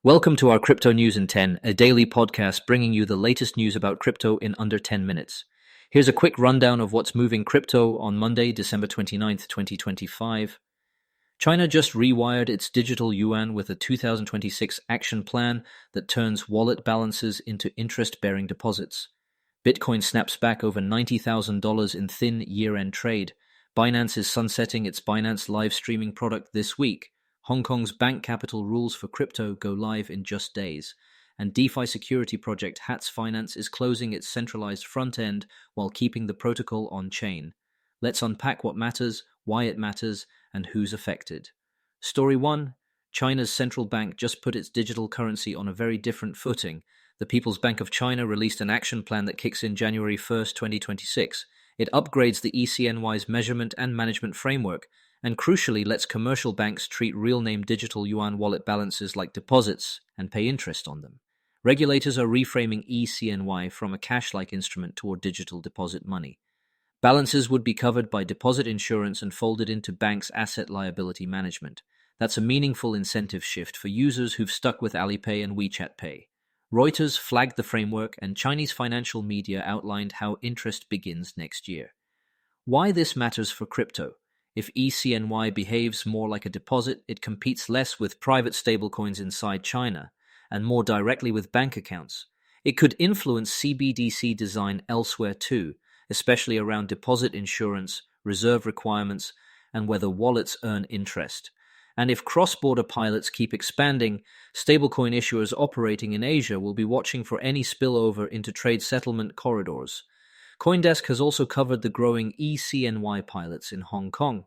Welcome to our Crypto News in 10, a daily podcast bringing you the latest news about crypto in under 10 minutes. Here's a quick rundown of what's moving crypto on Monday, December 29th, 2025. China just rewired its digital yuan with a 2026 action plan that turns wallet balances into interest-bearing deposits. Bitcoin snaps back over $90,000 in thin year-end trade. Binance is sunsetting its Binance live streaming product this week. Hong Kong's bank capital rules for crypto go live in just days, and DeFi security project Hats Finance is closing its centralized front end while keeping the protocol on-chain. Let's unpack what matters, why it matters, and who's affected. Story 1. China's central bank just put its digital currency on a very different footing. The People's Bank of China released an action plan that kicks in January 1st, 2026. It upgrades the CNY's measurement and management framework, and crucially lets commercial banks treat real-name digital yuan wallet balances like deposits and pay interest on them. Regulators are reframing CNY from a cash-like instrument toward digital deposit money. Balances would be covered by deposit insurance and folded into banks' asset liability management. That's a meaningful incentive shift for users who've stuck with Alipay and WeChat Pay. Reuters flagged the framework, and Chinese financial media outlined how interest begins next year. Why this matters for crypto? If CNY behaves more like a deposit, it competes less with private stablecoins inside China and more directly with bank accounts. It could influence CBDC design elsewhere too, especially around deposit insurance, reserve requirements, and whether wallets earn interest. And if cross-border pilots keep expanding, stablecoin issuers operating in Asia will be watching for any spillover into trade settlement corridors. CoinDesk has also covered the growing CNY pilots in Hong Kong.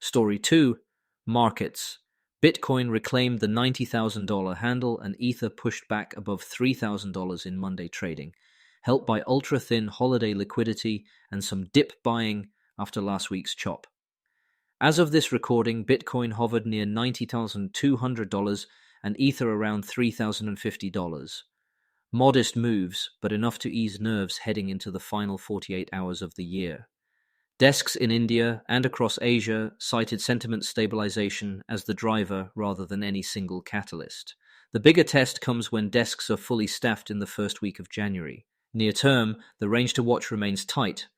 Story 2. Markets. Bitcoin reclaimed the $90,000 handle and Ether pushed back above $3,000 in Monday trading, helped by ultra-thin holiday liquidity and some dip buying after last week's chop. As of this recording, Bitcoin hovered near $90,200 and Ether around $3,050. Modest moves, but enough to ease nerves heading into the final 48 hours of the year. Desks in India and across Asia cited sentiment stabilization as the driver rather than any single catalyst. The bigger test comes when desks are fully staffed in the first week of January. Near term, the range to watch remains tight.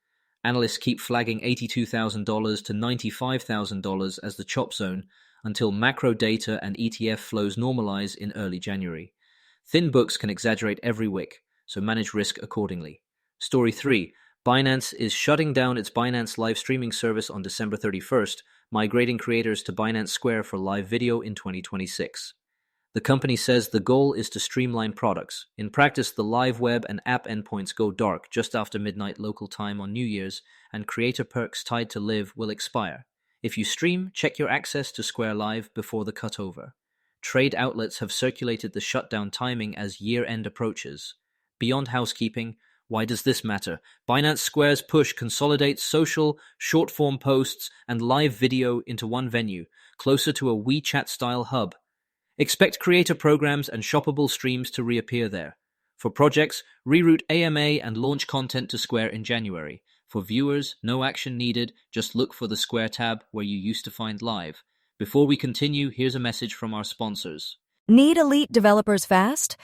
Analysts keep flagging $82,000 to $95,000 as the chop zone until macro data and ETF flows normalize in early January. Thin books can exaggerate every wick, so manage risk accordingly. Story 3. Binance is shutting down its Binance live streaming service on December 31st, migrating creators to Binance Square for live video in 2026. The company says the goal is to streamline products. In practice, the live web and app endpoints go dark just after midnight local time on New Year's, and creator perks tied to live will expire. If you stream, check your access to Square Live before the cutover. Trade outlets have circulated the shutdown timing as year-end approaches. Beyond housekeeping, why does this matter? Binance Square's push consolidates social, short-form posts, and live video into one venue, closer to a WeChat-style hub. Expect creator programs and shoppable streams to reappear there. For projects, reroute AMA and launch content to Square in January. For viewers, no action needed, just look for the Square tab where you used to find live. Before we continue, here's a message from our sponsors. Need elite developers fast?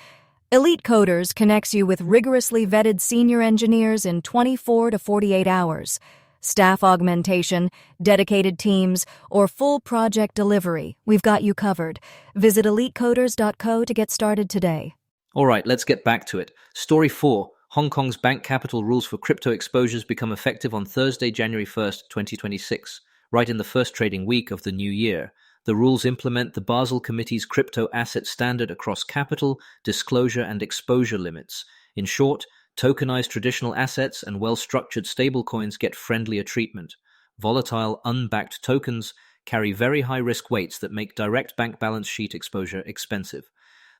Elite Coders connects you with rigorously vetted senior engineers in 24 to 48 hours. Staff augmentation, dedicated teams, or full project delivery, we've got you covered. Visit elitecoders.co to get started today. All right, let's get back to it. Story 4. Hong Kong's bank capital rules for crypto exposures become effective on Thursday, January 1st, 2026. Right in the first trading week of the new year. The rules implement the Basel Committee's crypto asset standard across capital, disclosure, and exposure limits. In short, tokenized traditional assets and well-structured stablecoins get friendlier treatment. Volatile, unbacked tokens carry very high-risk weights that make direct bank balance sheet exposure expensive.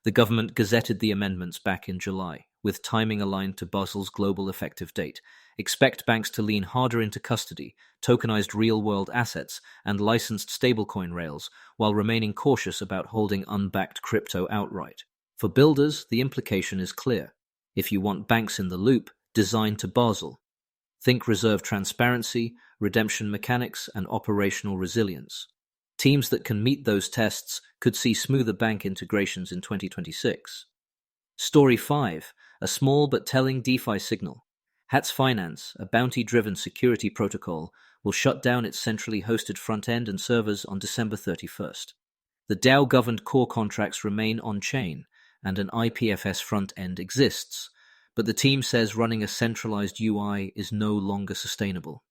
The government gazetted the amendments back in July, with timing aligned to Basel's global effective date. Expect banks to lean harder into custody, tokenized real-world assets, and licensed stablecoin rails, while remaining cautious about holding unbacked crypto outright. For builders, the implication is clear. If you want banks in the loop, design to Basel. Think reserve transparency, redemption mechanics, and operational resilience. Teams that can meet those tests could see smoother bank integrations in 2026. Story 5, a small but telling DeFi signal. HATS Finance, a bounty-driven security protocol, will shut down its centrally hosted front-end and servers on December 31st. The DAO-governed core contracts remain on-chain, and an IPFS front-end exists, but the team says running a centralized UI is no longer sustainable.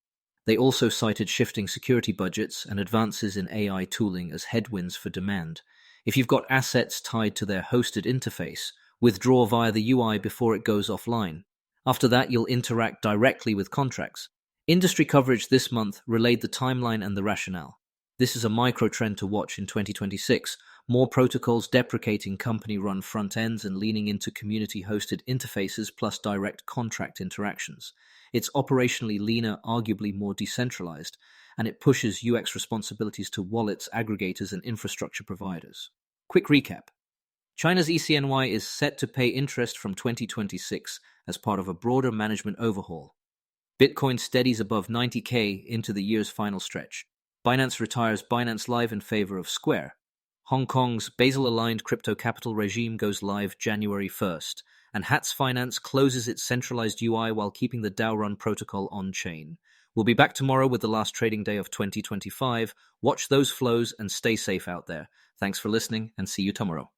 They also cited shifting security budgets and advances in AI tooling as headwinds for demand. If you've got assets tied to their hosted interface, withdraw via the UI before it goes offline. After that, you'll interact directly with contracts. Industry coverage this month relayed the timeline and the rationale. This is a micro trend to watch in 2026. More protocols deprecating company-run front ends and leaning into community-hosted interfaces plus direct contract interactions. It's operationally leaner, arguably more decentralized, and it pushes UX responsibilities to wallets, aggregators, and infrastructure providers. Quick recap. China's ECNY is set to pay interest from 2026 as part of a broader management overhaul. Bitcoin steadies above 90K into the year's final stretch. Binance retires Binance Live in favor of Square. Hong Kong's Basel-aligned crypto capital regime goes live January 1st, and HATS Finance closes its centralized UI while keeping the DAO-run protocol on-chain. We'll be back tomorrow with the last trading day of 2025. Watch those flows and stay safe out there. Thanks for listening, and see you tomorrow.